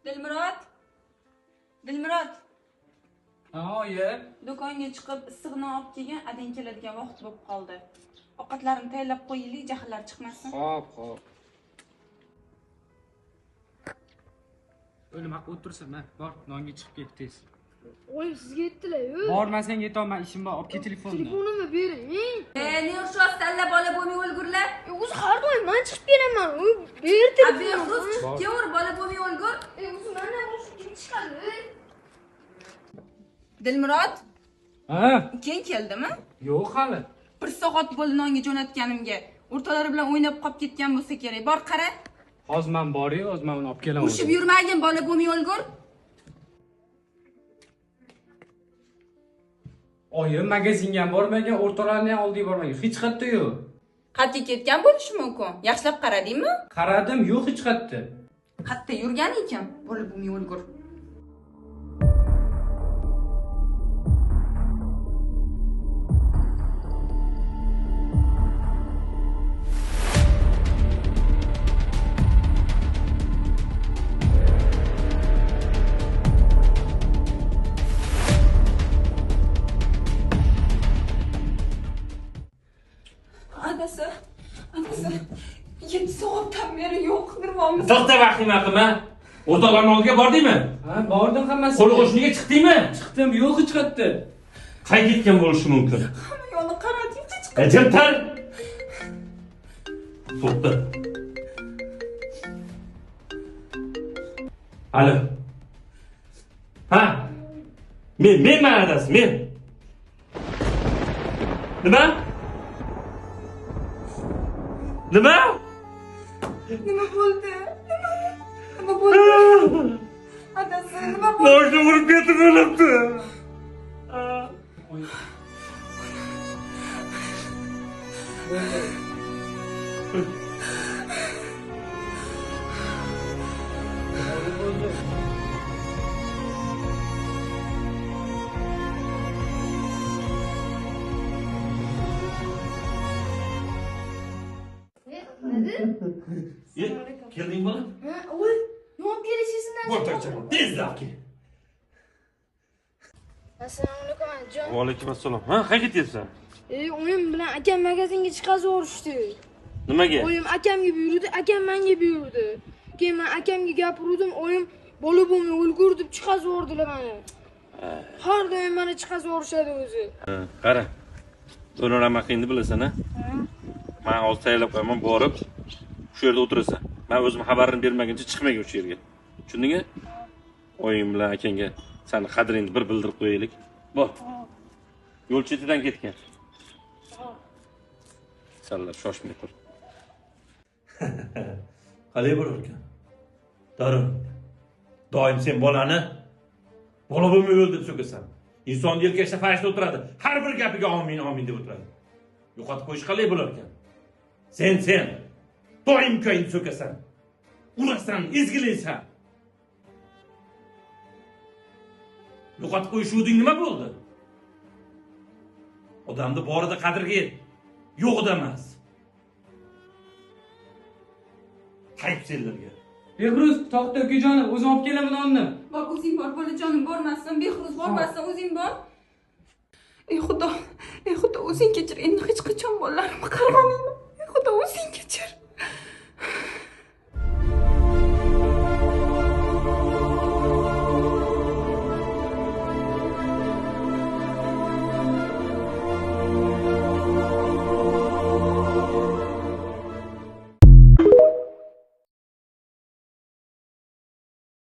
Dilmurod. Dilmurod. Ha, oyi. Do'konga chiqib issiqni olib kelgan, adang keladigan vaqt bo'lib qoldi. Ovqatlarimni tayyorlab qo'yaylik, jahllar chiqmasin. Xo'p. O'lim haq o'tirsin, ha. Bor, nonga chiqib ket tez. Oyim sizga aytdilar-ku. Bormasang yetolman, ishim bor. Olib ket telefonni. Telefonimni bering. Ne ushos tanlab bola bo'lmay o'lgurlar. O'zi har doim men chiqib kelaman. Ber telefonni. Abi, kevur bola bo'lmay o'lgur. O'zi mendan boshqa kim chiqadi? Dilmurod, Ha? keyin keldimi? Yo'q hali. 1 soat bo'ldi nonga jo'natganimga. O'rtalari bilan o'ynab qolib ketgan bo'lsa kerak. Bor qara. Hozir men bor-yu, hozir men uni olib kelaman. Ushib yurmagin, bola bo'lmay o'lgur. Oyim magazinga ham bormagan, o'rtalarni ham oldiga bormagan. Hech qayerda yo'q. Qayerga ketgan bo'lishi mumkin. Yaxshilab qaradingmi? Qaradim, yo'q hech qayerda. Qayerda yurgan ekan? Bola bo'lmay o'lgur. Adasi, 7 soatdan beri yo'q, nirvomiz. To'xta vahima qilma. O'rtoqlarning oldiga bordingmi? Ha, bordim hammasi. Qo'l qo'shniga chiqdingmi? Chiqdim, yo'q hech qayerda. Qay ketgan bo'lishi mumkin? Hamma yo'lni qaradik, hech Jimtar. To'xta. Alo. Ha? Men adasi, men. Nima? Nima bo'ldi? Nima bo'ldi? Adasi, nima bo'ldi? Boshni urib ketib o'libdi. Kelding bola? Ha, oy, nima kelishingizni O'rtacha, tezda kel. Assalomu alaykum jon. Va alaykum assalom. Ha, qayerga ketyapsan? Oyim bilan akam magazinga chiqazib yuborishdi. Nimaga? Oyim akamga buyurdi, akam menga buyurdi. Keyin men akamga gapirdim, oyim bola bo'lmay o'lgur deb chiqazib yubordilar meni. Har doim meni chiqazib yuborishadi o'zi. Qara. Uni nima qilindi bilasan-a? Men hozir tayyorlab qo'yaman, borib shu yerda o'tirasan. Men o'zim xabarini bermaguncha chiqmayman o'sha yerga. Tushundingmi? Oyim bilan akangga seni qadringni bir bildirib qo'yaylik. Bor. Yo'l chetidan ketgan. Sanlar shoshmay tur. Qalay bo'lar ekan? Darun. Doim sen bolani bola bo'lmay o'l deb so'kasan. Inson yelkasida farishta o'tiradi. Har bir gapiga amin amin deb o'tiradi. Yo'qotib qo'yish qalay bo'lar ekan? Sen doim ko'yin so'kasan. Urasan, ezgilaysan. Yo'qotib qo'yishuding nima bo'ldi? Odamni borida qadriga yet, yo'qida emas. Qayb senlarga. Behruz, to'xta ukajonim, o'zim olib kelaman nonni. Bor, o'zing bor, bolajonim bormasin, Behruz bormasin, o'zing bor. Ey Xudo, o'zing kechir. Endi hech qachon bolalarimni qarg'amayman. Ey Xudo, o'zing kechir.